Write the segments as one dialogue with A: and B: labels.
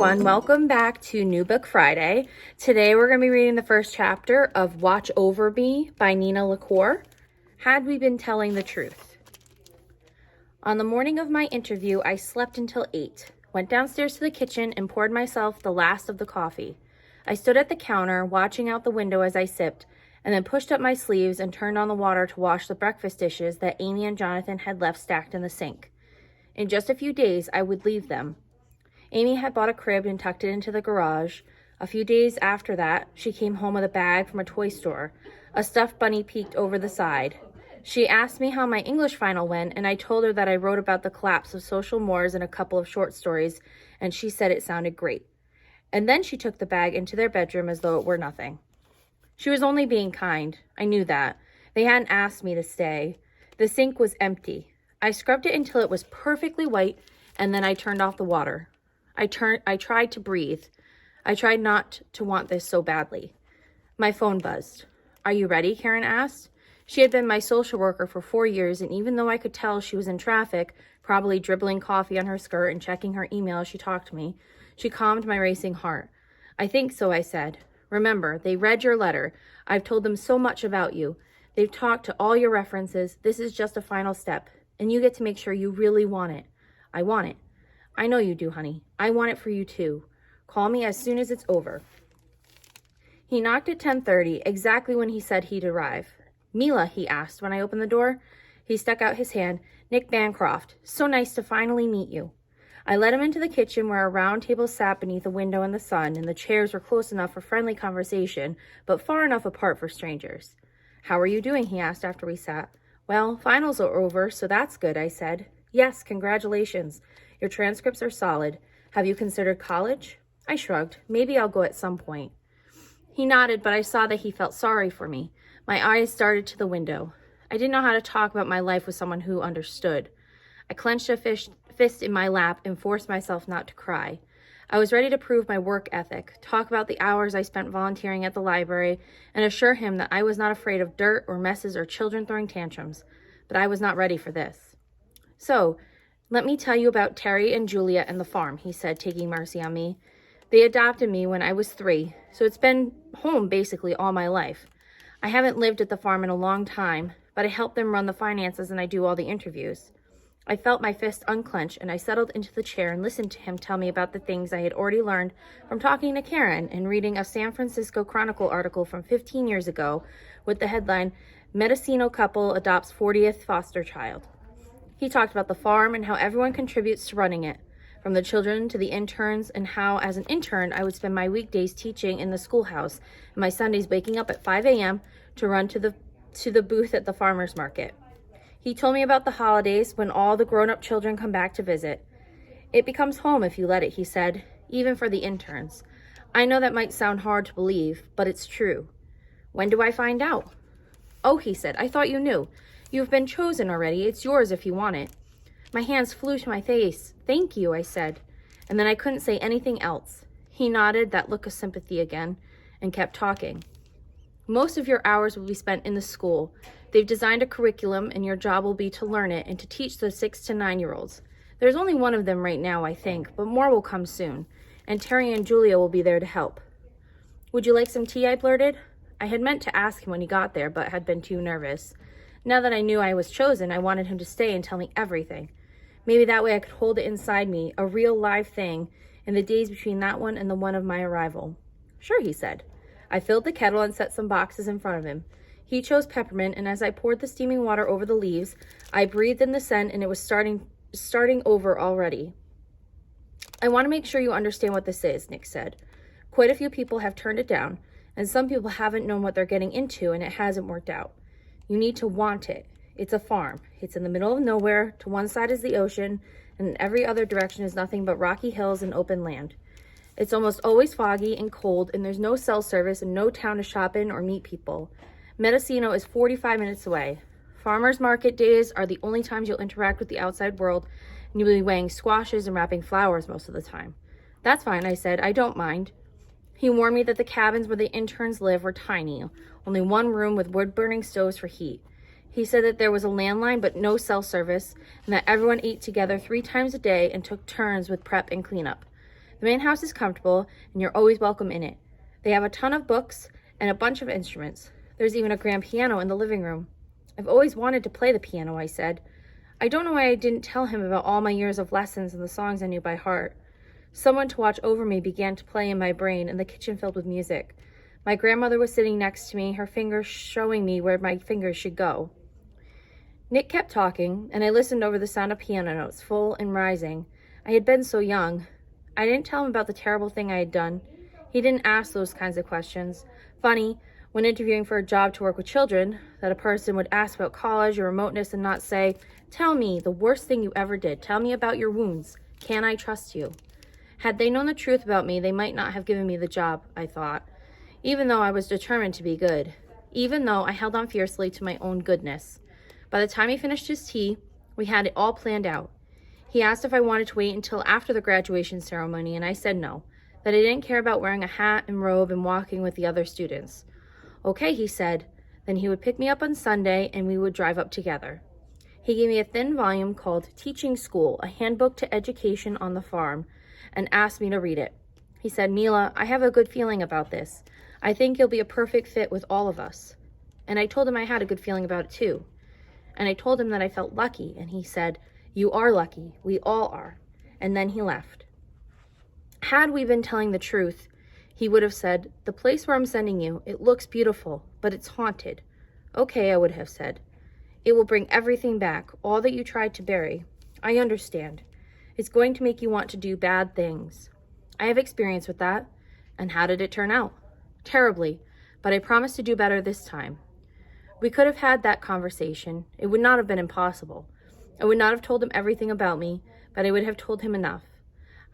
A: everyone, welcome back to New Book Friday. Today we're going to be reading the first chapter of Watch Over Me by Nina LaCour. Had we been telling the truth? On the morning of my interview, I slept until 8, went downstairs to the kitchen and poured myself the last of the coffee. I stood at the counter, watching out the window as I sipped, and then pushed up my sleeves and turned on the water to wash the breakfast dishes that Amy and Jonathan had left stacked in the sink. In just a few days, I would leave them. Amy had bought a crib and tucked it into the garage. A few days after that, she came home with a bag from a toy store. A stuffed bunny peeked over the side. She asked me how my English final went, and I told her that I wrote about the collapse of social mores in a couple of short stories, and she said it sounded great. And then she took the bag into their bedroom as though it were nothing. She was only being kind. I knew that. They hadn't asked me to stay. The sink was empty. I scrubbed it until it was perfectly white, and then I turned off the water. I tried to breathe. I tried not to want this so badly. My phone buzzed. "Are you ready?" Karen asked. She had been my social worker for 4 years, and even though I could tell she was in traffic, probably dribbling coffee on her skirt and checking her email as she talked to me, she calmed my racing heart. "I think so," I said. "Remember, they read your letter. I've told them so much about you. They've talked to all your references. This is just a final step, and you get to make sure you really want it." "I want it." "I know you do, honey. I want it for you too. Call me as soon as it's over." He knocked at 10:30, exactly when he said he'd arrive. "Mila," he asked when I opened the door. He stuck out his hand. "Nick Bancroft. So nice to finally meet you." I led him into the kitchen where a round table sat beneath a window in the sun, and the chairs were close enough for friendly conversation, but far enough apart for strangers. "How are you doing?" he asked after we sat. "Well, finals are over, so that's good," I said. "Yes, congratulations. Your transcripts are solid. Have you considered college?" I shrugged. "Maybe I'll go at some point." He nodded, but I saw that he felt sorry for me. My eyes darted to the window. I didn't know how to talk about my life with someone who understood. I clenched a fist in my lap and forced myself not to cry. I was ready to prove my work ethic, talk about the hours I spent volunteering at the library, and assure him that I was not afraid of dirt or messes or children throwing tantrums. But I was not ready for this. "So, let me tell you about Terry and Julia and the farm," he said, taking mercy on me. "They adopted me when I was 3, so it's been home basically all my life. I haven't lived at the farm in a long time, but I help them run the finances and I do all the interviews." I felt my fist unclench, and I settled into the chair and listened to him tell me about the things I had already learned from talking to Karen and reading a San Francisco Chronicle article from 15 years ago with the headline, "Mendocino Couple Adopts 40th Foster Child." He talked about the farm and how everyone contributes to running it, from the children to the interns, and how, as an intern, I would spend my weekdays teaching in the schoolhouse and my Sundays waking up at 5 a.m. to run to the booth at the farmer's market. He told me about the holidays when all the grown-up children come back to visit. "It becomes home if you let it," he said, "even for the interns." I know that might sound hard to believe, but it's true. "When do I find out?" "Oh," he said, "I thought you knew. You've been chosen already. It's yours if you want it." My hands flew to my face. "Thank you," I said, and then I couldn't say anything else. He nodded, that look of sympathy again, and kept talking. "Most of your hours will be spent in the school. They've designed a curriculum, and your job will be to learn it and to teach the 6 to 9-year-olds. There's only one of them right now, I think, but more will come soon, and Terry and Julia will be there to help." "Would you like some tea?" I blurted. I had meant to ask him when he got there, but had been too nervous. Now that I knew I was chosen, I wanted him to stay and tell me everything. Maybe that way I could hold it inside me, a real live thing, in the days between that one and the one of my arrival. "Sure," he said. I filled the kettle and set some boxes in front of him. He chose peppermint, and as I poured the steaming water over the leaves, I breathed in the scent, and it was starting over already. "I want to make sure you understand what this is," Nick said. "Quite a few people have turned it down, and some people haven't known what they're getting into, and it hasn't worked out. You need to want it. It's a farm. It's in the middle of nowhere. To one side is the ocean, and in every other direction is nothing but rocky hills and open land. It's almost always foggy and cold, and there's no cell service and no town to shop in or meet people. Mendocino is 45 minutes away. Farmers market days are the only times you'll interact with the outside world, and you'll be weighing squashes and wrapping flowers most of the time." "That's fine," I said. "I don't mind." He warned me that the cabins where the interns live were tiny, only one room with wood-burning stoves for heat. He said that there was a landline but no cell service, and that everyone ate together 3 times a day and took turns with prep and cleanup. The main house is comfortable, and you're always welcome in it. They have a ton of books and a bunch of instruments. There's even a grand piano in the living room. I've always wanted to play the piano, I said. I don't know why I didn't tell him about all my years of lessons and the songs I knew by heart. Someone to watch over me began to play in my brain, and the kitchen filled with music. My grandmother was sitting next to me, her fingers showing me where my fingers should go. Nick kept talking, and I listened over the sound of piano notes, full and rising. I had been so young. I didn't tell him about the terrible thing I had done. He didn't ask those kinds of questions. Funny, when interviewing for a job to work with children, that a person would ask about college or remoteness and not say, "Tell me the worst thing you ever did. Tell me about your wounds. Can I trust you?" Had they known the truth about me, they might not have given me the job, I thought, even though I was determined to be good, even though I held on fiercely to my own goodness. By the time he finished his tea, we had it all planned out. He asked if I wanted to wait until after the graduation ceremony, and I said no, that I didn't care about wearing a hat and robe and walking with the other students. Okay, he said. Then he would pick me up on Sunday, and we would drive up together. He gave me a thin volume called Teaching School, a handbook to education on the farm, and asked me to read it. He said, "Mila, I have a good feeling about this. I think you'll be a perfect fit with all of us." And I told him I had a good feeling about it too. And I told him that I felt lucky, and he said, "You are lucky. We all are." And then he left. Had we been telling the truth, he would have said, "The place where I'm sending you, it looks beautiful, but it's haunted." "Okay," I would have said. "It will bring everything back, all that you tried to bury. I understand. It's going to make you want to do bad things. I have experience with that." And how did it turn out? Terribly, but I promise to do better this time. We could have had that conversation. It would not have been impossible. I would not have told him everything about me, but I would have told him enough.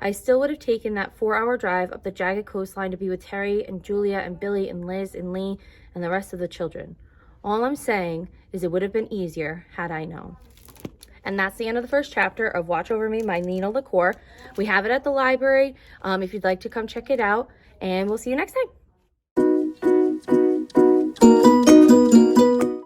A: I still would have taken that 4-hour drive up the jagged coastline to be with Terry and Julia and Billy and Liz and Lee and the rest of the children. All I'm saying is it would have been easier had I known. And that's the end of the first chapter of Watch Over Me by Nina LaCour. We have it at the library if you'd like to come check it out, and we'll see you next time.